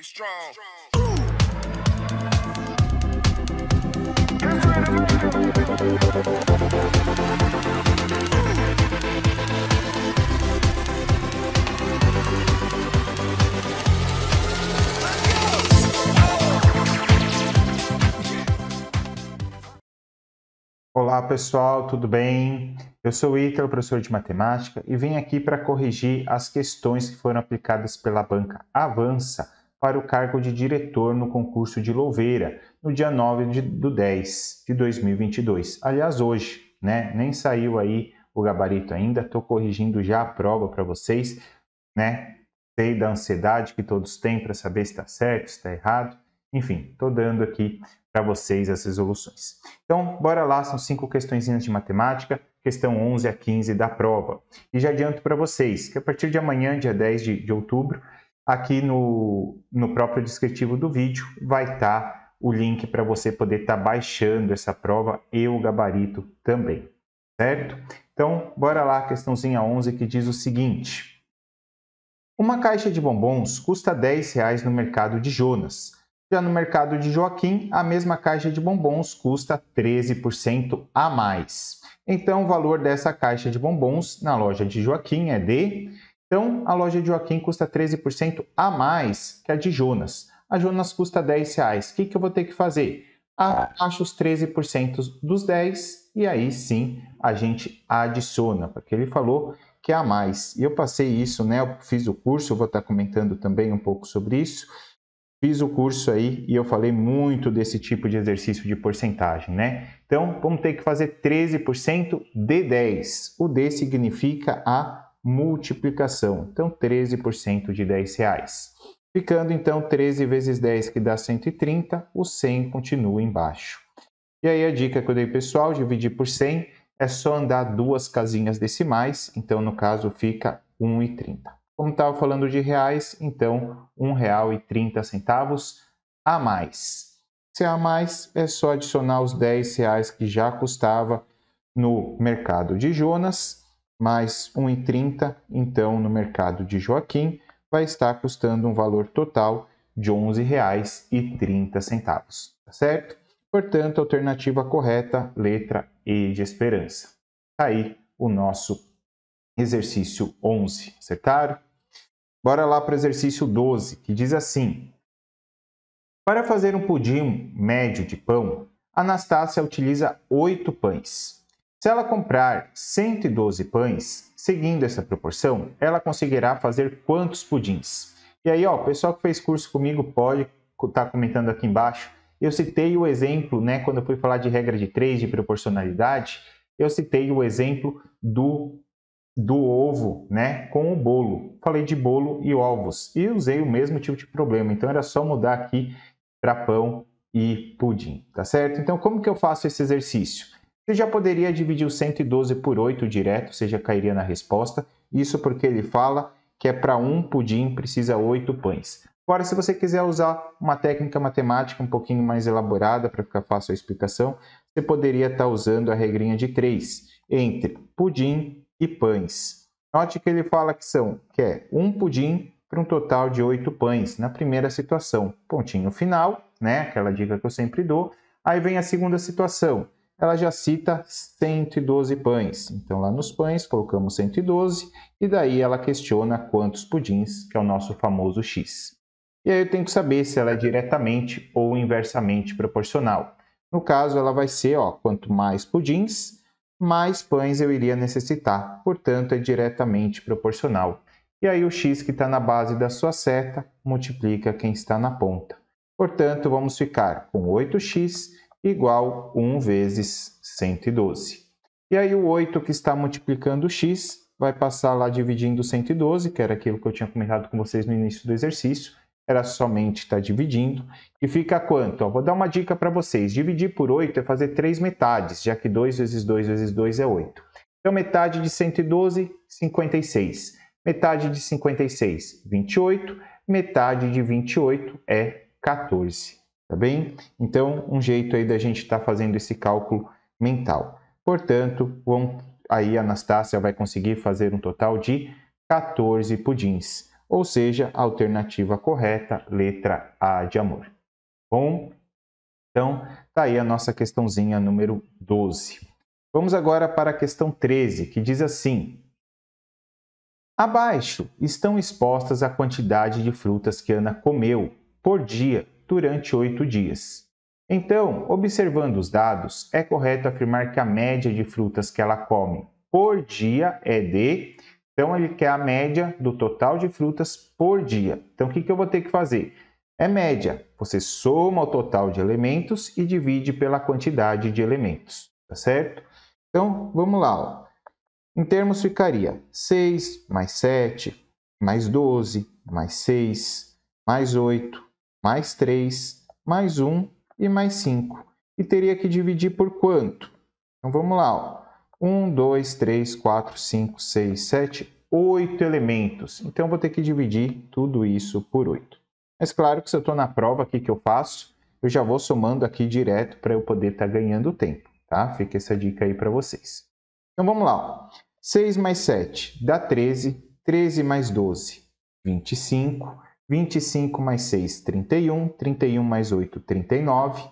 strong. Olá pessoal, tudo bem? Eu sou o Ítalo, professor de matemática, e vim aqui para corrigir as questões que foram aplicadas pela banca Avança para o cargo de diretor no concurso de Louveira, no dia 9/10 de 2022. Aliás, hoje, né? Nem saiu aí o gabarito ainda, estou corrigindo já a prova para vocês, né? Sei da ansiedade que todos têm para saber se está certo, se está errado. Enfim, estou dando aqui para vocês as resoluções. Então, bora lá, são 5 questõezinhas de matemática, questão 11 a 15 da prova. E já adianto para vocês que a partir de amanhã, dia 10 de outubro, aqui no próprio descritivo do vídeo, vai estar o link para você poder estar baixando essa prova e o gabarito também, certo? Então, bora lá, questãozinha 11 que diz o seguinte. Uma caixa de bombons custa R$10 no mercado de Jonas. Já no mercado de Joaquim, a mesma caixa de bombons custa 13% a mais. Então, o valor dessa caixa de bombons na loja de Joaquim é de... Então, a loja de Joaquim custa 13% a mais que a de Jonas. A Jonas custa R$10. O que eu vou ter que fazer? Acho os 13% dos 10 e aí sim a gente adiciona, porque ele falou que é a mais. E eu passei isso, né? Eu fiz o curso, eu vou estar comentando também um pouco sobre isso. Fiz o curso aí e eu falei muito desse tipo de exercício de porcentagem, né? Então, vamos ter que fazer 13% de 10. O D significa a multiplicação. Então, 13% de R$10. Ficando, então, 13 vezes 10, que dá 130, o 100 continua embaixo. E aí a dica que eu dei, pessoal, dividir por 100, é só andar 2 casinhas decimais, então, no caso, fica 1,30. Como estava falando de reais, então R$1,30 a mais. Se é a mais, é só adicionar os R$10 que já custava no mercado de Jonas, mais 1,30, então no mercado de Joaquim, vai estar custando um valor total de R$11,30, tá certo? Portanto, a alternativa correta, letra E de esperança. Aí o nosso exercício 11, acertaram? Bora lá para o exercício 12, que diz assim. Para fazer um pudim médio de pão, Anastácia utiliza 8 pães. Se ela comprar 112 pães, seguindo essa proporção, ela conseguirá fazer quantos pudins? E aí, ó, o pessoal que fez curso comigo pode estar comentando aqui embaixo. Eu citei o exemplo, né, quando eu fui falar de regra de 3, de proporcionalidade, eu citei o exemplo do ovo, né, com o bolo. Falei de bolo e ovos e usei o mesmo tipo de problema. Então era só mudar aqui para pão e pudim, tá certo? Então como que eu faço esse exercício? Você já poderia dividir o 112 por 8 direto, você já cairia na resposta. Isso porque ele fala que é para um pudim precisa 8 pães. Agora, se você quiser usar uma técnica matemática um pouquinho mais elaborada para ficar fácil a explicação, você poderia estar usando a regrinha de 3 entre pudim e pães. Note que ele fala que é um pudim para um total de 8 pães na primeira situação. Pontinho final, né? Aquela dica que eu sempre dou. Aí vem a segunda situação. Ela já cita 112 pães. Então, lá nos pães, colocamos 112 e daí ela questiona quantos pudins, que é o nosso famoso X. E aí eu tenho que saber se ela é diretamente ou inversamente proporcional. No caso, ela vai ser, ó, quanto mais pudins, mais pães eu iria necessitar, portanto é diretamente proporcional. E aí o x que está na base da sua seta multiplica quem está na ponta. Portanto, vamos ficar com 8x igual 1 vezes 112. E aí o 8 que está multiplicando o x vai passar lá dividindo 112, que era aquilo que eu tinha comentado com vocês no início do exercício. Era somente estar dividindo. E fica quanto? Ó, vou dar uma dica para vocês. Dividir por 8 é fazer 3 metades, já que 2 vezes 2 vezes 2 é 8. Então, metade de 112, 56. Metade de 56, 28. Metade de 28 é 14. Tá bem? Então, um jeito aí da gente estar fazendo esse cálculo mental. Portanto, aí a Anastácia vai conseguir fazer um total de 14 pudins. ou seja, a alternativa correta, letra A de amor. Bom, então tá aí a nossa questãozinha número 12. Vamos agora para a questão 13, que diz assim: abaixo estão expostas a quantidade de frutas que Ana comeu por dia durante 8 dias. Então, observando os dados, é correto afirmar que a média de frutas que ela come por dia é de... Então, ele quer a média do total de frutas por dia. Então, o que eu vou ter que fazer? É média. Você soma o total de elementos e divide pela quantidade de elementos, tá certo? Então, vamos lá. Ó. Em termos, ficaria 6 mais 7, mais 12, mais 6, mais 8, mais 3, mais 1 e mais 5. E teria que dividir por quanto? Então, vamos lá. Ó. 1, 2, 3, 4, 5, 6, 7, 8 elementos. Então, vou ter que dividir tudo isso por 8. Mas claro que se eu estou na prova, o que eu faço? Eu já vou somando aqui direto para eu poder estar ganhando tempo, tá? Fica essa dica aí para vocês. Então, vamos lá. Ó. 6 mais 7 dá 13, 13 mais 12, 25, 25 mais 6, 31, 31 mais 8, 39,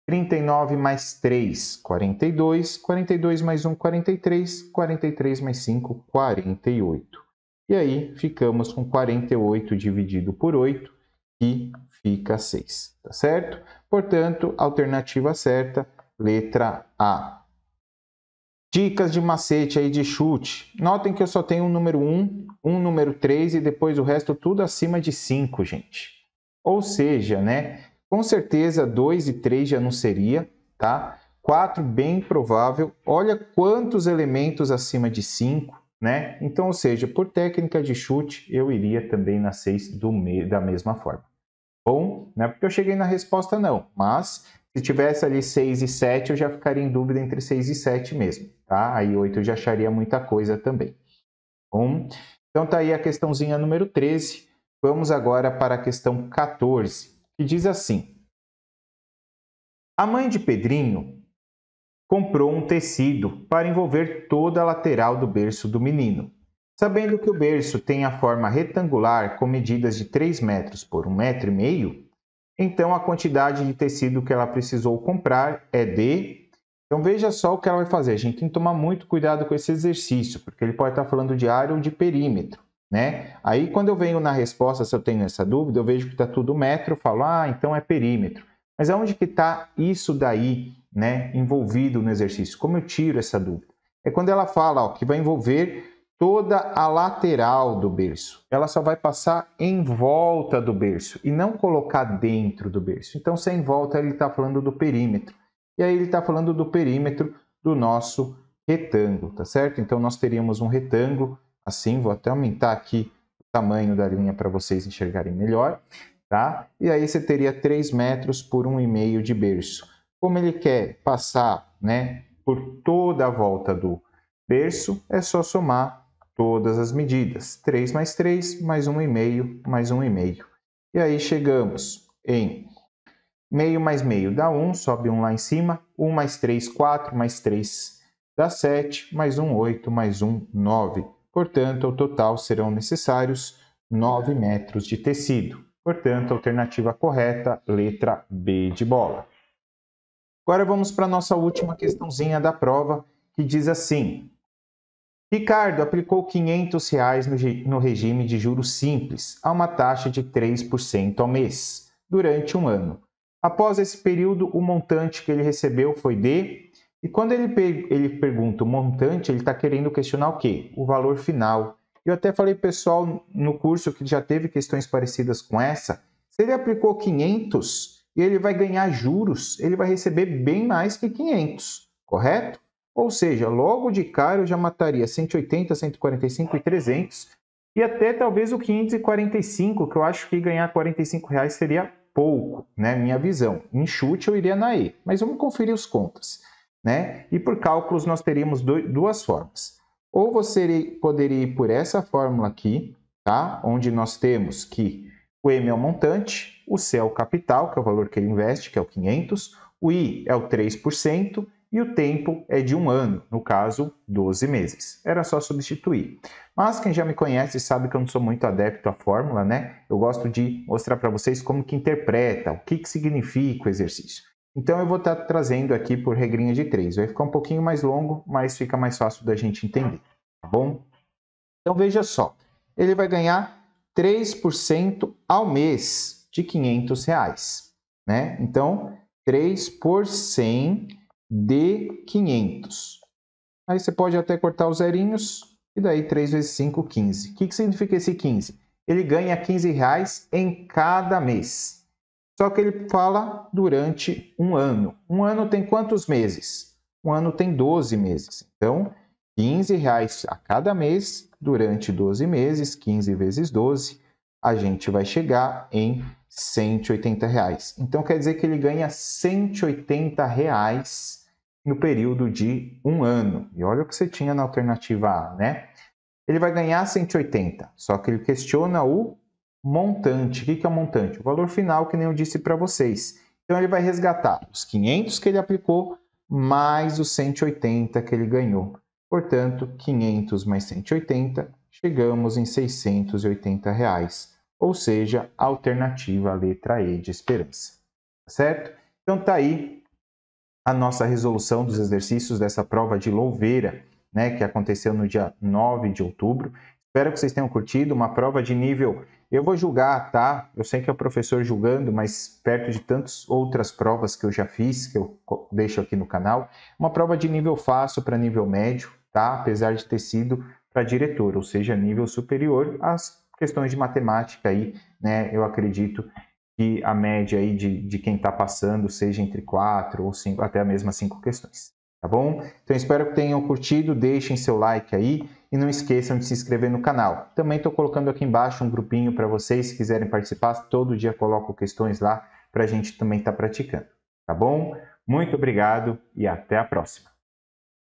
39 mais 3, 42, 42 mais 1, 43, 43 mais 5, 48. E aí, ficamos com 48 dividido por 8, que fica 6, tá certo? Portanto, alternativa certa, letra A. Dicas de macete aí de chute. Notem que eu só tenho um número 1, um número 3 e depois o resto tudo acima de 5, gente. Ou seja, né? Com certeza 2 e 3 já não seria, tá? 4 bem provável. Olha quantos elementos acima de 5, né? Então, ou seja, por técnica de chute, eu iria também na 6 da mesma forma. Bom, não é porque eu cheguei na resposta não, mas se tivesse ali 6 e 7, eu já ficaria em dúvida entre 6 e 7 mesmo, tá? Aí 8 eu já acharia muita coisa também. Bom, então tá aí a questãozinha número 13. Vamos agora para a questão 14, que diz assim: a mãe de Pedrinho comprou um tecido para envolver toda a lateral do berço do menino. Sabendo que o berço tem a forma retangular com medidas de 3 metros por 1,5 metro, então a quantidade de tecido que ela precisou comprar é de... Então veja só o que ela vai fazer. A gente tem que tomar muito cuidado com esse exercício, porque ele pode estar falando de área ou de perímetro, né? Aí quando eu venho na resposta, se eu tenho essa dúvida, eu vejo que está tudo metro, eu falo, ah, então é perímetro. Mas aonde que está isso daí, né, envolvido no exercício? Como eu tiro essa dúvida? É quando ela fala, ó, que vai envolver toda a lateral do berço. Ela só vai passar em volta do berço e não colocar dentro do berço. Então, se é em volta, ele está falando do perímetro. E aí ele está falando do perímetro do nosso retângulo, tá certo? Então, nós teríamos um retângulo, assim, vou até aumentar aqui o tamanho da linha para vocês enxergarem melhor, tá? E aí você teria 3 metros por 1,5 de berço. Como ele quer passar, né, por toda a volta do berço, é só somar todas as medidas. 3 mais 3, mais 1,5, mais 1,5. E aí chegamos em meio mais meio dá 1, sobe 1 lá em cima. 1 mais 3, 4, mais 3 dá 7, mais 1, 8, mais 1, 9. Portanto, ao total serão necessários 9 metros de tecido. Portanto, a alternativa correta, letra B de bola. Agora vamos para a nossa última questãozinha da prova, que diz assim: Ricardo aplicou R$ 500 no regime de juros simples, a uma taxa de 3% ao mês, durante um ano. Após esse período, o montante que ele recebeu foi de... E quando ele pergunta o montante, ele está querendo questionar o quê? O valor final. Eu até falei, pessoal, no curso que já teve questões parecidas com essa, se ele aplicou 500 e ele vai ganhar juros, ele vai receber bem mais que 500, correto? Ou seja, logo de cara eu já mataria 180, 145 e 300 e até talvez o 545, que eu acho que ganhar R$ 45 seria pouco, né? Minha visão. Em chute eu iria na E, mas vamos conferir os contas, né? E por cálculos nós teríamos duas formas. Ou você poderia ir por essa fórmula aqui, tá? Onde nós temos que o M é o montante, o C é o capital, que é o valor que ele investe, que é o 500, o I é o 3%, e o tempo é de 1 ano, no caso, 12 meses. Era só substituir. Mas quem já me conhece sabe que eu não sou muito adepto à fórmula, né? Eu gosto de mostrar para vocês como que interpreta, o que significa o exercício. Então eu vou estar trazendo aqui por regrinha de 3. Vai ficar um pouquinho mais longo, mas fica mais fácil da gente entender, tá bom? Então veja só, ele vai ganhar 3% ao mês de R$500, né? Então, 3 por 100 de 500. Aí você pode até cortar os zerinhos, e daí 3 vezes 5, 15. O que significa esse 15? Ele ganha R$15 em cada mês. Só que ele fala durante um ano. Um ano tem quantos meses? Um ano tem 12 meses. Então, R$15 a cada mês durante 12 meses, 15 vezes 12, a gente vai chegar em R$180. Então, quer dizer que ele ganha R$180 no período de um ano. E olha o que você tinha na alternativa A, né? Ele vai ganhar 180, só que ele questiona o montante. O que é o montante? O valor final, que nem eu disse para vocês. Então, ele vai resgatar os 500 que ele aplicou, mais os 180 que ele ganhou. Portanto, 500 mais 180, chegamos em R$680. Ou seja, a alternativa, a letra E de Esperança. Certo? Então, tá aí a nossa resolução dos exercícios dessa prova de Louveira, né, que aconteceu no dia 9 de outubro. Espero que vocês tenham curtido, uma prova de nível, eu vou julgar, tá? Eu sei que é o professor julgando, mas perto de tantas outras provas que eu já fiz, que eu deixo aqui no canal, uma prova de nível fácil para nível médio, tá? Apesar de ter sido para diretor, ou seja, nível superior às questões de matemática aí, né? Eu acredito que a média aí de quem está passando seja entre 4 ou 5, até mesmo 5 questões, tá bom? Então espero que tenham curtido, deixem seu like aí e não esqueçam de se inscrever no canal. Também estou colocando aqui embaixo um grupinho para vocês, se quiserem participar, todo dia coloco questões lá para a gente também estar praticando, tá bom? Muito obrigado e até a próxima!